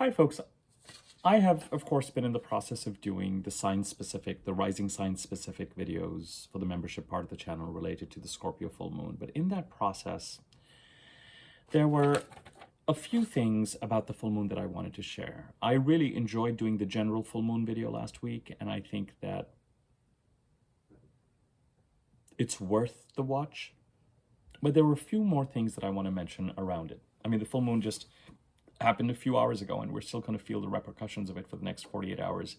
Hi, folks. I have, of course, been in the process of doing the rising sign-specific videos for the membership part of the channel related to the Scorpio full moon. But in that process, there were a few things about the full moon that I wanted to share. I really enjoyed doing the general full moon video last week, and I think that it's worth the watch. But there were a few more things that I want to mention around it. I mean, the full moon just happened a few hours ago, and we're still going to feel the repercussions of it for the next 48 hours.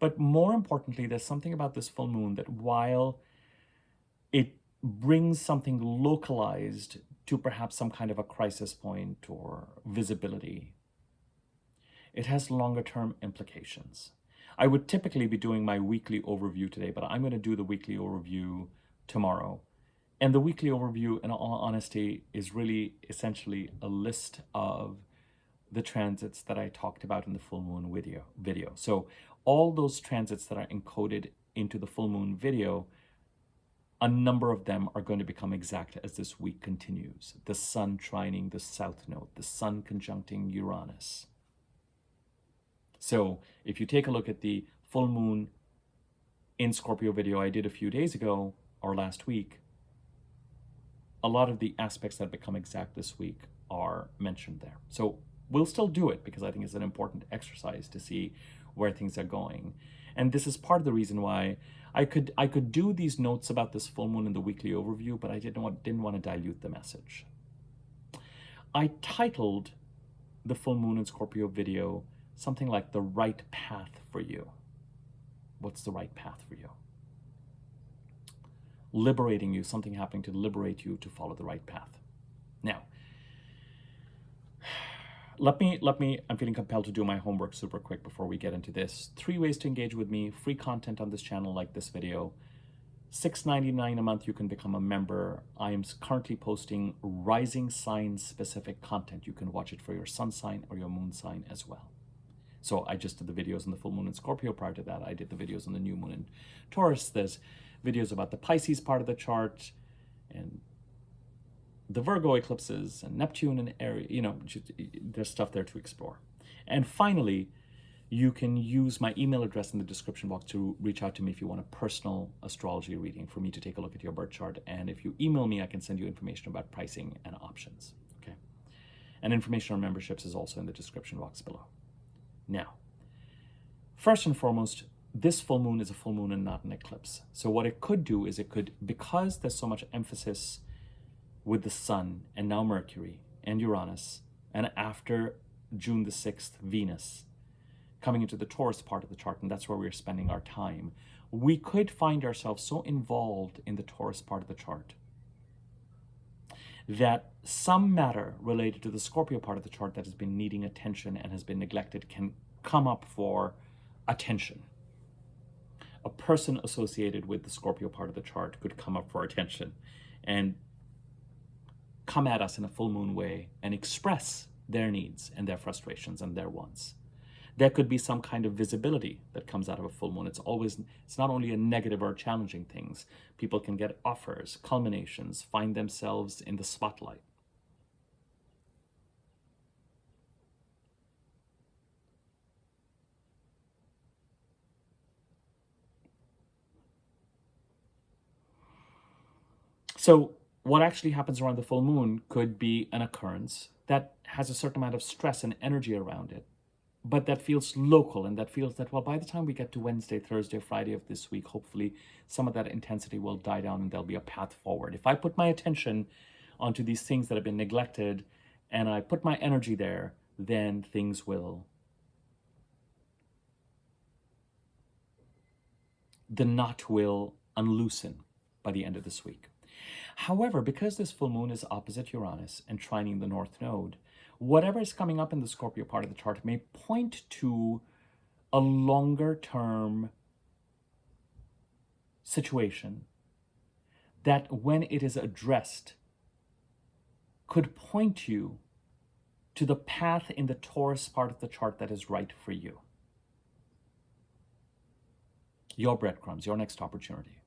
But more importantly, there's something about this full moon that while it brings something localized to perhaps some kind of a crisis point or visibility, it has longer term implications. I would typically be doing my weekly overview today, but I'm going to do the weekly overview tomorrow. And the weekly overview, in all honesty, is really essentially a list of the transits that I talked about in the full moon video. So all those transits that are encoded into the full moon video, a number of them are going to become exact as this week continues. The sun trining the south node, the sun conjuncting Uranus. So if you take a look at the full moon in Scorpio video I did a few days ago or last week, a lot of the aspects that become exact this week are mentioned there. So we'll still do it because I think it's an important exercise to see where things are going. And this is part of the reason why I could do these notes about this full moon in the weekly overview, but I didn't want to dilute the message. I titled the full moon in Scorpio video something like The Right Path for You. What's the right path for you? Liberating you, something happening to liberate you to follow the right path. Now, I'm feeling compelled to do my homework super quick before we get into this. 3 ways to engage with me, free content on this channel like this video. $6.99 a month, you can become a member. I am currently posting rising sign specific content. You can watch it for your sun sign or your moon sign as well. So I just did the videos on the full moon in Scorpio. Prior to that, I did the videos on the new moon in Taurus. There's videos about the Pisces part of the chart and the Virgo eclipses and Neptune and Aries. There's stuff there to explore. And finally, you can use my email address in the description box to reach out to me if you want a personal astrology reading for me to take a look at your birth chart. And if you email me, I can send you information about pricing and options. Okay. And information on memberships is also in the description box below. Now, first and foremost, this full moon is a full moon and not an eclipse. So what it could do is because there's so much emphasis with the sun and now Mercury and Uranus, and after June the 6th, Venus, coming into the Taurus part of the chart, and that's where we're spending our time, we could find ourselves so involved in the Taurus part of the chart that some matter related to the Scorpio part of the chart that has been needing attention and has been neglected can come up for attention. A person associated with the Scorpio part of the chart could come up for attention and come at us in a full moon way and express their needs and their frustrations and their wants. There could be some kind of visibility that comes out of a full moon. It's not only a negative or challenging things. People can get offers, culminations, find themselves in the spotlight. So what actually happens around the full moon could be an occurrence that has a certain amount of stress and energy around it, but that feels local, and that feels that, well, by the time we get to Wednesday, Thursday, Friday of this week, hopefully some of that intensity will die down and there'll be a path forward. If I put my attention onto these things that have been neglected and I put my energy there, then things will, the knot will unloosen by the end of this week. However, because this full moon is opposite Uranus and trining the North Node, whatever is coming up in the Scorpio part of the chart may point to a longer term situation that, when it is addressed, could point you to the path in the Taurus part of the chart that is right for you. Your breadcrumbs, your next opportunity.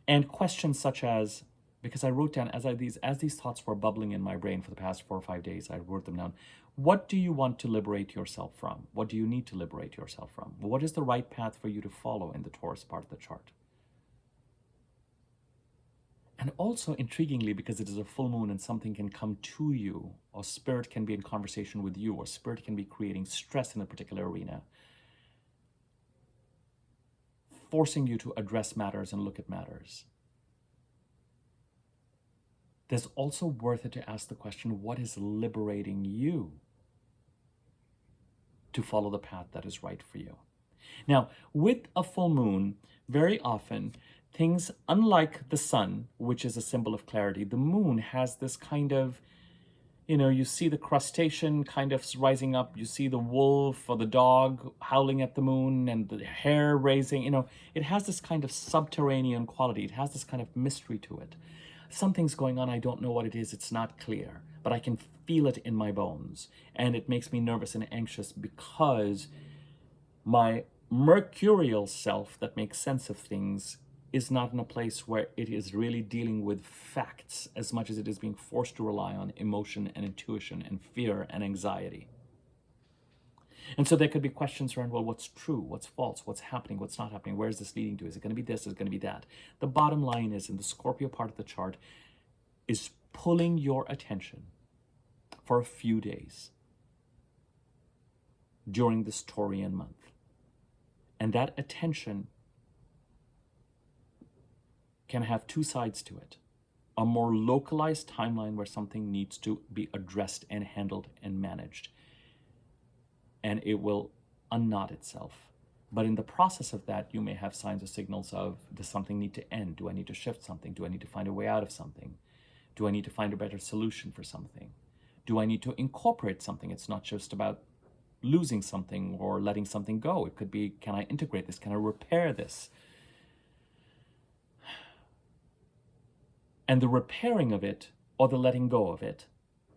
And questions such as, because I wrote down as these thoughts were bubbling in my brain for the past 4 or 5 days, I wrote them down. What do you want to liberate yourself from? What do you need to liberate yourself from? What is the right path for you to follow in the Taurus part of the chart? And also, intriguingly, because it is a full moon and something can come to you, or spirit can be in conversation with you, or spirit can be creating stress in a particular arena, forcing you to address matters and look at matters. There's also worth it to ask the question, what is liberating you to follow the path that is right for you? Now, with a full moon, very often, things, unlike the sun, which is a symbol of clarity, the moon has this kind of, you see the crustacean kind of rising up, you see the wolf or the dog howling at the moon and the hair raising, it has this kind of subterranean quality. It has this kind of mystery to it. Something's going on, I don't know what it is, it's not clear, but I can feel it in my bones. And it makes me nervous and anxious because my mercurial self that makes sense of things is not in a place where it is really dealing with facts as much as it is being forced to rely on emotion and intuition and fear and anxiety. And so there could be questions around, well, what's true, what's false, what's happening, what's not happening, where is this leading to? Is it going to be this, is it going to be that? The bottom line is, in the Scorpio part of the chart, is pulling your attention for a few days during this Taurian month. And that attention can have two sides to it. A more localized timeline where something needs to be addressed and handled and managed. And it will unknot itself. But in the process of that, you may have signs or signals of, does something need to end? Do I need to shift something? Do I need to find a way out of something? Do I need to find a better solution for something? Do I need to incorporate something? It's not just about losing something or letting something go. It could be, can I integrate this? Can I repair this? And the repairing of it, or the letting go of it,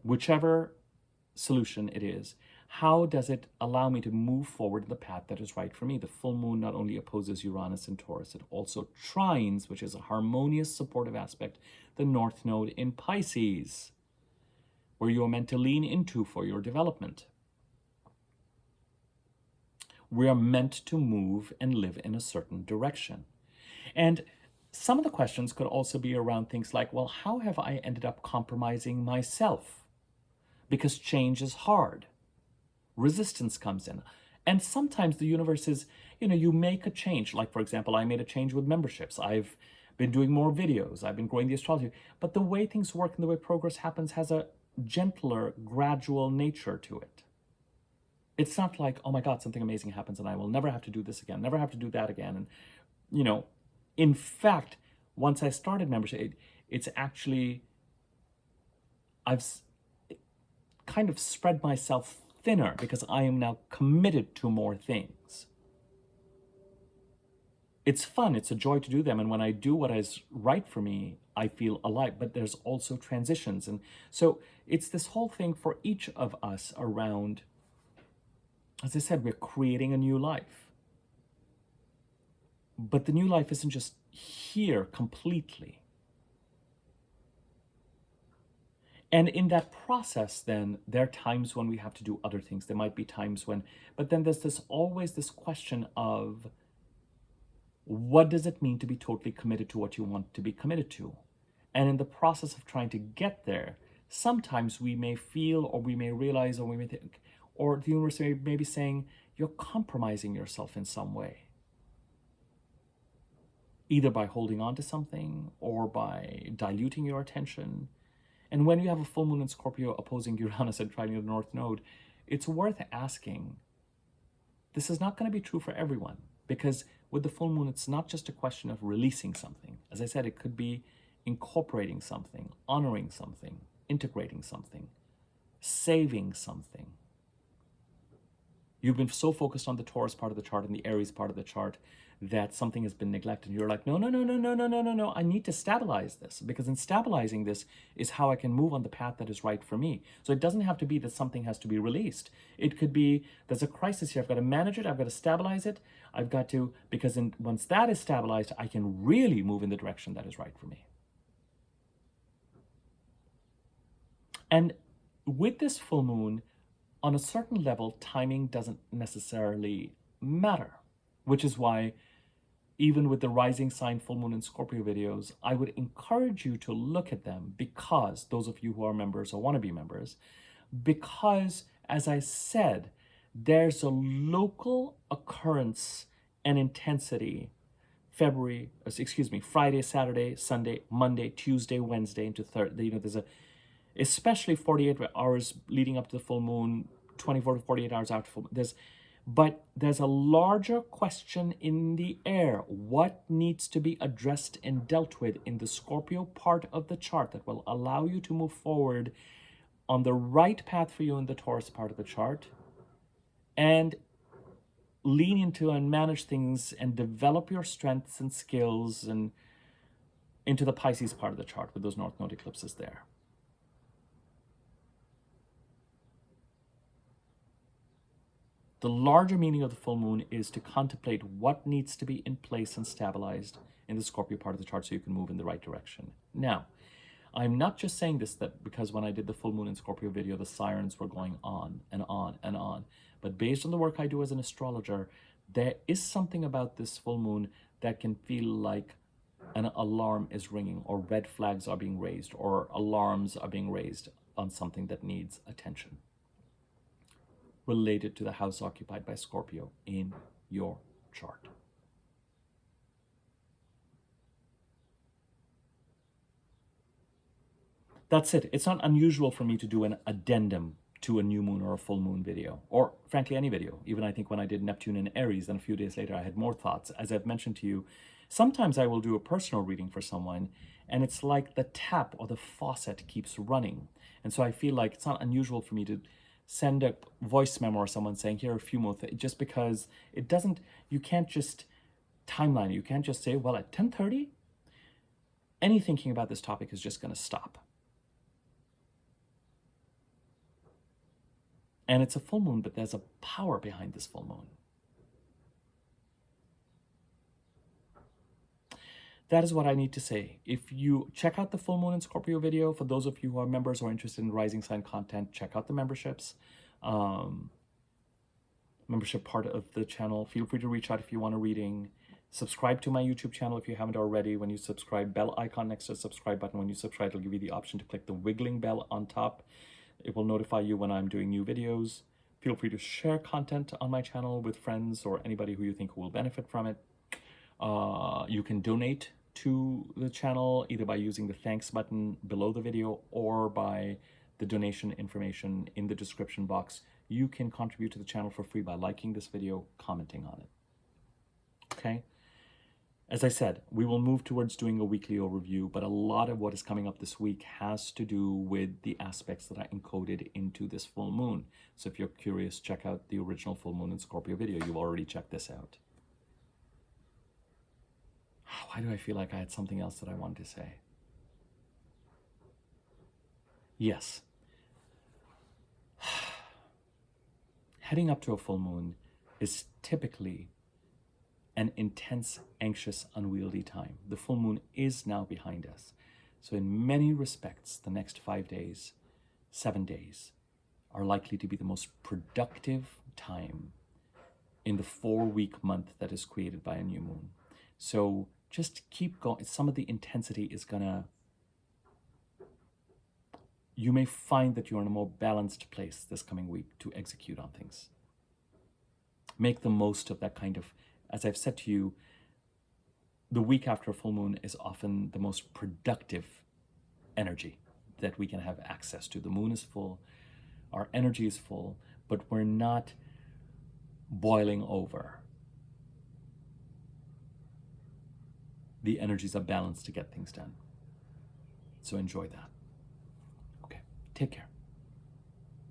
whichever solution it is, how does it allow me to move forward in the path that is right for me? The full moon not only opposes Uranus and Taurus, it also trines, which is a harmonious supportive aspect, the North Node in Pisces, where you are meant to lean into for your development. We are meant to move and live in a certain direction. And some of the questions could also be around things like, well, how have I ended up compromising myself? Because change is hard. Resistance comes in. And sometimes the universe is, you make a change. Like, for example, I made a change with memberships. I've been doing more videos. I've been growing the astrology. But the way things work and the way progress happens has a gentler, gradual nature to it. It's not like, oh my God, something amazing happens and I will never have to do this again, never have to do that again. And, in fact, once I started membership, it's actually, I've kind of spread myself thinner because I am now committed to more things. It's fun, it's a joy to do them. And when I do what is right for me, I feel alive, but there's also transitions. And so it's this whole thing for each of us around, as I said, we're creating a new life. But the new life isn't just here completely. And in that process, then, there are times when we have to do other things. There might be times when, but then there's always this question of, what does it mean to be totally committed to what you want to be committed to? And in the process of trying to get there, sometimes we may feel, or we may realize, or we may think, or the universe may be saying, you're compromising yourself in some way. Either by holding on to something or by diluting your attention. And when you have a full moon in Scorpio opposing Uranus and trining the North Node, it's worth asking. This is not going to be true for everyone, because with the full moon, it's not just a question of releasing something. As I said, it could be incorporating something, honoring something, integrating something, saving something. You've been so focused on the Taurus part of the chart and the Aries part of the chart that something has been neglected. You're like, no, I need to stabilize this, because in stabilizing this is how I can move on the path that is right for me. So it doesn't have to be that something has to be released. It could be, there's a crisis here. I've got to manage it. I've got to stabilize it. I've got to, because once that is stabilized, I can really move in the direction that is right for me. And with this full moon, on a certain level, timing doesn't necessarily matter, which is why even with the rising sign full moon and Scorpio videos, I would encourage you to look at them, because those of you who are members or want to be members, because as I said, there's a local occurrence and intensity Friday, Saturday, Sunday, Monday, Tuesday, Wednesday into Thursday. There's a, especially 48 hours leading up to the full moon, 24 to 48 hours after full moon. But there's a larger question in the air. What needs to be addressed and dealt with in the Scorpio part of the chart that will allow you to move forward on the right path for you in the Taurus part of the chart, and lean into and manage things and develop your strengths and skills and into the Pisces part of the chart with those North Node eclipses there. The larger meaning of the full moon is to contemplate what needs to be in place and stabilized in the Scorpio part of the chart so you can move in the right direction. Now, I'm not just saying this that because when I did the full moon in Scorpio video, the sirens were going on and on and on. But based on the work I do as an astrologer, there is something about this full moon that can feel like an alarm is ringing, or red flags are being raised, or alarms are being raised on something that needs attention related to the house occupied by Scorpio in your chart. That's it. It's not unusual for me to do an addendum to a new moon or a full moon video, or frankly any video. Even I think when I did Neptune in Aries, and a few days later I had more thoughts. As I've mentioned to you, sometimes I will do a personal reading for someone, and it's like the tap or the faucet keeps running. And so I feel like it's not unusual for me to send a voice memo or someone saying, here are a few more things, just because it doesn't, you can't just timeline. You can't just say, well, at 10:30, any thinking about this topic is just going to stop. And it's a full moon, but there's a power behind this full moon. That is what I need to say. If you check out the full moon and Scorpio video, for those of you who are members or interested in rising sign content, check out the memberships. Membership part of the channel. Feel free to reach out if you want a reading. Subscribe to my YouTube channel if you haven't already. When you subscribe, bell icon next to the subscribe button. When you subscribe, it'll give you the option to click the wiggling bell on top. It will notify you when I'm doing new videos. Feel free to share content on my channel with friends or anybody who you think will benefit from it. You can donate to the channel either by using the thanks button below the video or by the donation information in the description box. You can contribute to the channel for free by liking this video, commenting on it. Okay? As I said, we will move towards doing a weekly overview, but a lot of what is coming up this week has to do with the aspects that I encoded into this full moon. So if you're curious, check out the original full moon and Scorpio video. You've already checked this out. Why do I feel like I had something else that I wanted to say? Yes. Heading up to a full moon is typically an intense, anxious, unwieldy time. The full moon is now behind us. So in many respects, the next 5 days, 7 days, are likely to be the most productive time in the 4-week month that is created by a new moon. So just keep going. Some of the intensity is gonna, you may find that you're in a more balanced place this coming week to execute on things. Make the most of that kind of, as I've said to you, the week after a full moon is often the most productive energy that we can have access to. The moon is full, our energy is full, but we're not boiling over. The energies are balanced to get things done. So enjoy that. Okay, take care.